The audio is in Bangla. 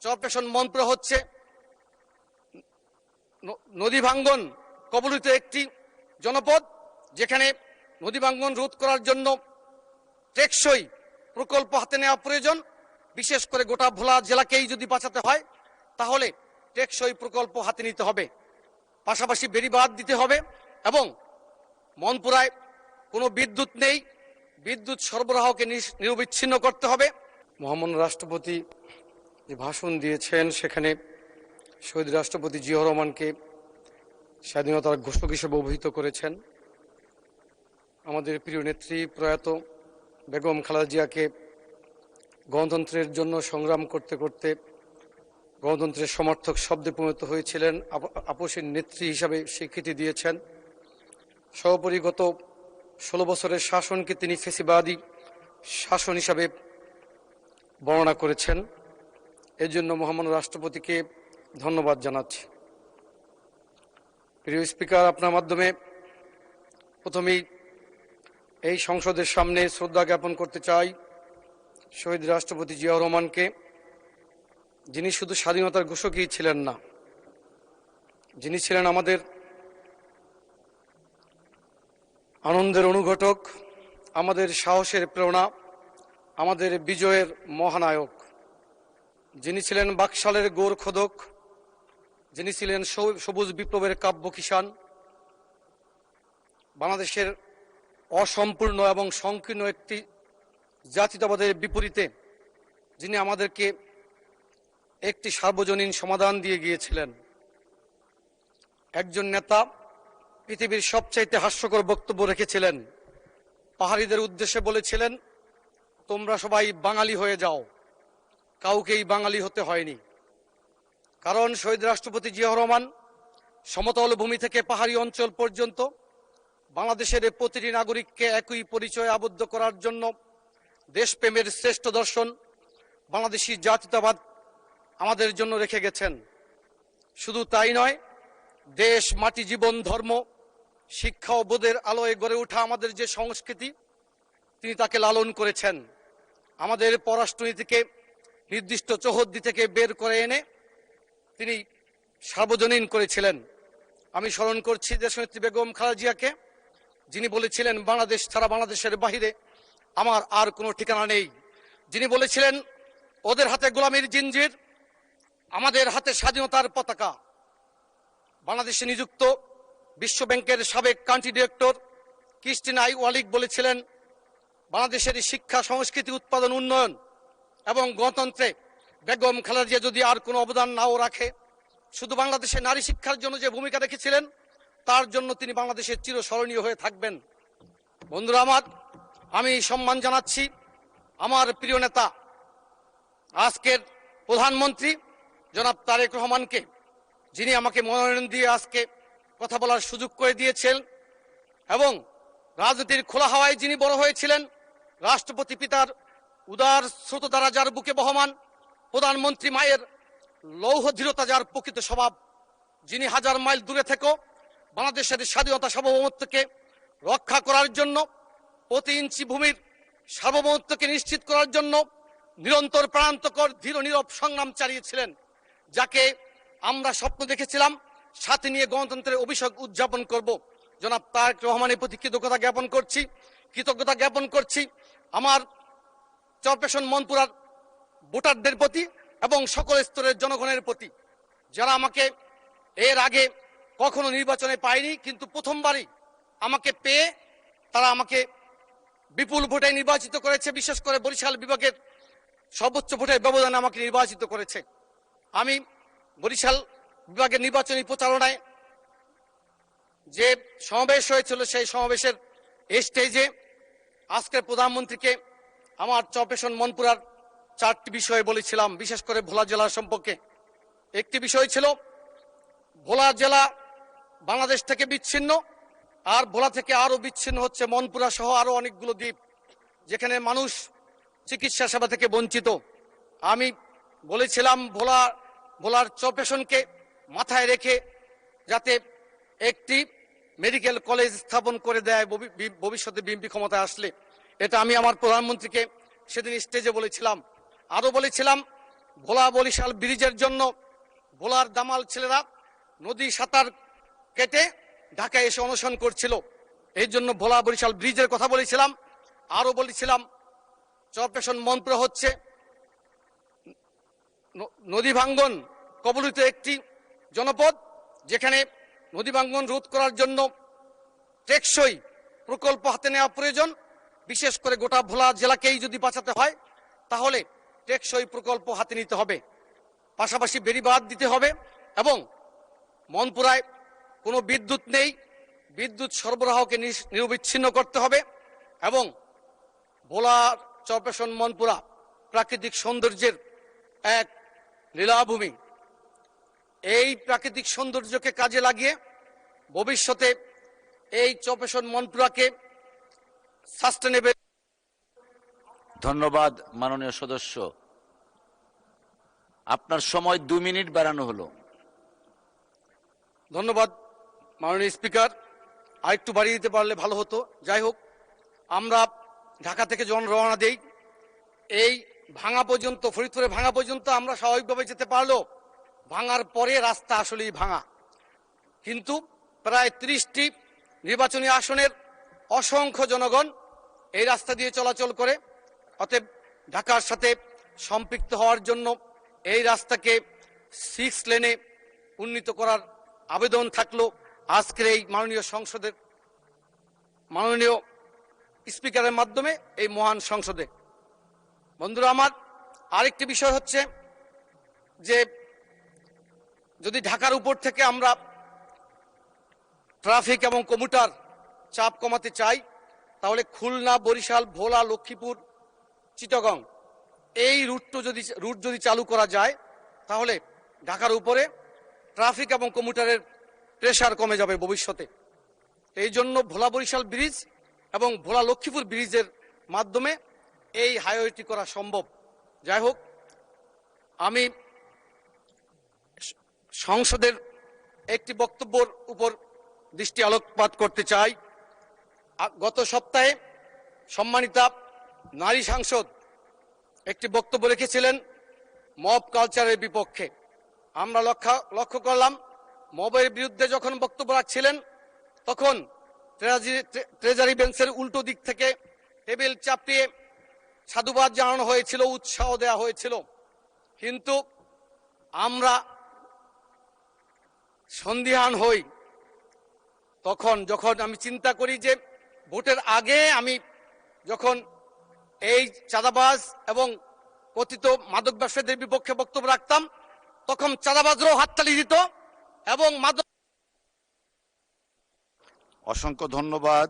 চরপেশন মনপুরা হচ্ছে নদী ভাঙ্গন কবলিত একটি জনপদ, যেখানে নদী ভাঙ্গন রোধ করার জন্য টেকসই প্রকল্প হাতে নেওয়া প্রয়োজন। বিশেষ করে গোটা ভোলা জেলাকেই যদি বাঁচাতে হয় তাহলে টেকসই প্রকল্প হাতে নিতে হবে, পাশাপাশি বেড়িবাঁধ দিতে হবে এবং মনপুরায় কোনো বিদ্যুৎ নেই, বিদ্যুৎ সরবরাহকে নিরবিচ্ছিন্ন করতে হবে। মহামান্য রাষ্ট্রপতি যে ভাষণ দিয়েছেন সেখানে শহীদ রাষ্ট্রপতি জিয়াউর রহমানকে স্বাধীনতার ঘোষক হিসেবে অভিহিত করেছেন। আমাদের প্রিয় নেত্রী প্রয়াত বেগম খালেদা জিয়াকে গণতন্ত্রের জন্য সংগ্রাম করতে করতে গণতন্ত্রের সমর্থক শব্দে পরিণত হয়েছিলেন, আপসীর নেত্রী হিসাবে স্বীকৃতি দিয়েছেন। সর্বোপরি গত 16 বছরের শাসনকে তিনি ফ্যাসিবাদী শাসন হিসাবে বর্ণনা করেছেন। এর জন্য মহামান্য রাষ্ট্রপতিকে ধন্যবাদ জানাচ্ছি। প্রিয় স্পিকার, আপনার মাধ্যমে প্রথমেই এই সংসদের সামনে শ্রদ্ধা জ্ঞাপন করতে চাই শহীদ রাষ্ট্রপতি জিয়াউর রহমানকে, যিনি শুধু স্বাধীনতার ঘোষকই ছিলেন না, যিনি ছিলেন আমাদের আনন্দের অনুঘটক, আমাদের সাহসের প্রেরণা, আমাদের বিজয়ের মহানায়ক, যিনি ছিলেন বাকশালের গোর খোদক, যিনি ছিলেন সবুজ বিপ্লবের কাব্য কিষাণ, বাংলাদেশের অসম্পূর্ণ এবং সংকীর্ণ একটি জাতীয়তাবাদের বিপরীতে যিনি আমাদেরকে একটি সার্বজনীন সমাধান দিয়ে গিয়েছিলেন। একজন নেতা পৃথিবীর সবচাইতে হাস্যকর বক্তব্য রেখেছিলেন, পাহাড়িদের উদ্দেশ্যে বলেছিলেন, তোমরা সবাই বাঙালি হয়ে যাও। কাউকেই বাঙালি হতে হয়নি, কারণ শহীদ রাষ্ট্রপতি জিয়াউর রহমান সমতল ভূমি থেকে পাহাড়ি অঞ্চল পর্যন্ত বাংলাদেশের প্রতিটি নাগরিককে একই পরিচয়ে আবদ্ধ করার জন্য দেশপ্রেমের শ্রেষ্ঠ দর্শন বাংলাদেশি জাতীয়তাবাদ আমাদের জন্য রেখে গেছেন। শুধু তাই নয়, দেশ, মাটি, জীবন, ধর্ম, শিক্ষা ও বোধের আলোয় গড়ে ওঠা আমাদের যে সংস্কৃতি, তিনি তাকে লালন করেছেন। আমাদের পররাষ্ট্রনীতিকে নির্দিষ্ট চৌহদ্দি থেকে বের করে এনে তিনি সার্বজনীন করেছিলেন। আমি স্মরণ করছি দেশনেত্রী বেগম খালেদা জিয়াকে, যিনি বলেছিলেন, বাংলাদেশ ছাড়া বাংলাদেশের বাহিরে আমার আর কোনো ঠিকানা নেই। যিনি বলেছিলেন, ওদের হাতে গোলামীর জিঞ্জির, আমাদের হাতে স্বাধীনতার পতাকা। বাংলাদেশে নিযুক্ত বিশ্ব ব্যাংকের সাবেক কান্ট্রি ডিরেক্টর ক্রিস্টিনা ওয়ালিক বলেছিলেন, বাংলাদেশের শিক্ষা, সংস্কৃতি, উৎপাদন, উন্নয়ন এবং গণতন্ত্রে বেগম খালেদা জিয়া যদি আর কোনো অবদান নাও রাখে, শুধু বাংলাদেশের নারী শিক্ষার জন্য যে ভূমিকা রেখেছিলেন তার জন্য তিনি বাংলাদেশের চিরস্মরণীয় হয়ে থাকবেন। বন্ধুরা আমার, আমি সম্মান জানাচ্ছি আমার প্রিয় নেতা, আজকের প্রধানমন্ত্রী জনাব তারেক রহমানকে, যিনি আমাকে মনোনয়ন দিয়ে আজকে কথা বলার সুযোগ করে দিয়েছেন এবং রাজনীতির খোলা হাওয়ায় যিনি বড় হয়েছিলেন, রাষ্ট্রপতি পিতার উদার স্রোত দ্বারা যার বুকে বহমান, প্রধানমন্ত্রী মায়ের লৌহ দৃঢ়তা যার প্রকৃত স্বভাব, যিনি হাজার মাইল দূরে থেকেও বাংলাদেশের স্বাধীনতা সার্বভৌমত্বকে রক্ষা করার জন্য, প্রতি ইঞ্চি ভূমির সার্বভৌমত্বকে নিশ্চিত করার জন্য নিরন্তর প্রাণান্তকর ধীর নীরব সংগ্রাম চালিয়েছিলেন, যাকে আমরা স্বপ্ন দেখেছিলাম সাথে নিয়ে গণতন্ত্রের অভিষেক উদযাপন করব। জনাব তারেক রহমানের প্রতি কৃতজ্ঞতা জ্ঞাপন করছি আমার চরপেশন মনপুরার ভোটারদের প্রতি এবং সকল স্তরের জনগণের প্রতি, যারা আমাকে এর আগে কখনো নির্বাচনে পায়নি, কিন্তু প্রথমবারই আমাকে পেয়ে তারা আমাকে বিপুল ভোটে নির্বাচিত করেছে। বিশেষ করে বরিশাল বিভাগের সর্বোচ্চ ভোটের ব্যবধানে আমাকে নির্বাচিত করেছে। আমি বরিশাল বিভাগের নির্বাচনী প্রচারণায় যে সমাবেশ হয়েছিল, সেই সমাবেশের স্টেজে আজকের প্রধানমন্ত্রীকে আমার চরপেশন মনপুরার 4টি বিষয়ে বলেছিলাম, বিশেষ করে ভোলা জেলা সম্পর্কে। একটি বিষয় ছিল, ভোলা জেলা বাংলাদেশ থেকে বিচ্ছিন্ন, আর ভোলা থেকে আরো বিচ্ছিন্ন হচ্ছে মনপুরা সহ আরো অনেকগুলো দ্বীপ, যেখানে মানুষ চিকিৎসা সেবা থেকে বঞ্চিত। আমি বলেছিলাম ভোলার চরপেশনকে মাথায় রেখে যাতে একটি মেডিকেল কলেজ স্থাপন করে দেয় ভবিষ্যতে বিএনপি ক্ষমতায় আসলে। এটা আমি আমার প্রধানমন্ত্রীকে সেদিন স্টেজে বলেছিলাম। আরো বলেছিলাম, ভোলা বরিশাল ব্রিজের জন্য ভোলার দামাল ছেলেরা নদী সাঁতার কেটে ঢাকায় এসে অনশন করছিল। এই জন্য ভোলা বরিশাল ব্রিজের কথা বলেছিলাম। আরো বলেছিলাম চরপেশন মনপুরা হচ্ছে নদী ভাঙ্গন কবলিত একটি জনপদ, যেখানে নদী ভাঙ্গন রোধ করার জন্য টেকসই প্রকল্প হাতে নেওয়া প্রয়োজন। বিশেষ করে গোটা ভোলা জেলাকেই যদি বাঁচাতে হয় তাহলে টেকসই প্রকল্প হাতে নিতে হবে, পাশাপাশি বেড়িবাঁধ দিতে হবে এবং মনপুরায় কোনো বিদ্যুৎ নেই, বিদ্যুৎ সরবরাহকে নিরবিচ্ছিন্ন করতে হবে এবং ভোলা চরপেশন মনপুরা প্রাকৃতিক সৌন্দর্যের এক লীলাভূমি। এই প্রাকৃতিক সৌন্দর্যকে কাজে লাগিয়ে ভবিষ্যতে এই চরপেশন মনপুরাকে সাস্টেনেবল। ধন্যবাদ মাননীয় সদস্য, আপনার সময় 2 মিনিট বাড়ানো হলো। ধন্যবাদ মাননীয় স্পিকার, আরেকটু বাড়িয়ে দিতে পারলে ভালো হতো। যাই হোক, আমরা ঢাকা থেকে যখন রওনা দেই এই ভাঙা পর্যন্ত, ফরিদপুরে ভাঙা পর্যন্ত আমরা স্বাভাবিকভাবে যেতে পারলেও ভাঙার পরে রাস্তা আসলেই ভাঙা। কিন্তু প্রায় 30টি নির্বাচনী আসনের অসংখ্য জনগণ এই রাস্তা দিয়ে চলাচল করে। অতএব ঢাকার সাথে সম্পৃক্ত হওয়ার জন্য এই রাস্তাকে 6 লেনে উন্নীত করার আবেদন থাকলো আজকের এই মাননীয় সংসদের মাননীয় স্পিকারের মাধ্যমে এই মহান সংসদে। বন্ধুরা আমার, আরেকটি বিষয় হচ্ছে যে যদি ঢাকার উপর থেকে আমরা ট্রাফিক এবং কমিউটার চাপ কমাতে চাই তাহলে খুলনা, বরিশাল, ভোলা, লক্ষ্মীপুর, চিটাগং এই রুট যদি চালু করা যায় তাহলে ঢাকার উপরে ট্রাফিক এবং কমিউটারের প্রেসার কমে যাবে ভবিষ্যতে। এই জন্য ভোলা বরিশাল ব্রিজ এবং ভোলা লক্ষ্মীপুর ব্রিজের মাধ্যমে এই হাইওয়েটি করা সম্ভব। যাই হোক, আমি সংসদের একটি বক্তব্যের উপর দৃষ্টি আলোকপাত করতে চাই। গত সপ্তাহে সম্মানিতা নারী সাংসদ একটি বক্তব্য রেখেছিলেন মব কালচারের বিপক্ষে। আমরা লক্ষ্য করলাম মবের বিরুদ্ধে যখন বক্তব্য রাখছিলেন তখন ট্রেজারি বেঞ্চের উল্টো দিক থেকে টেবিল চাপিয়ে সাধুবাদ জানানো হয়েছিল, উৎসাহ দেওয়া হয়েছিল। কিন্তু আমরা সন্দিহান হই তখন যখন আমি চিন্তা করি যে ভোটের আগে আমি যখন এই চাঁদাবাজ এবং কথিত মাদক ব্যবসায়ীদের বিপক্ষে বক্তব্য রাখতাম তখন চাঁদাবাজরাও হাততালি দিত এবং মাদক। অসংখ্য ধন্যবাদ।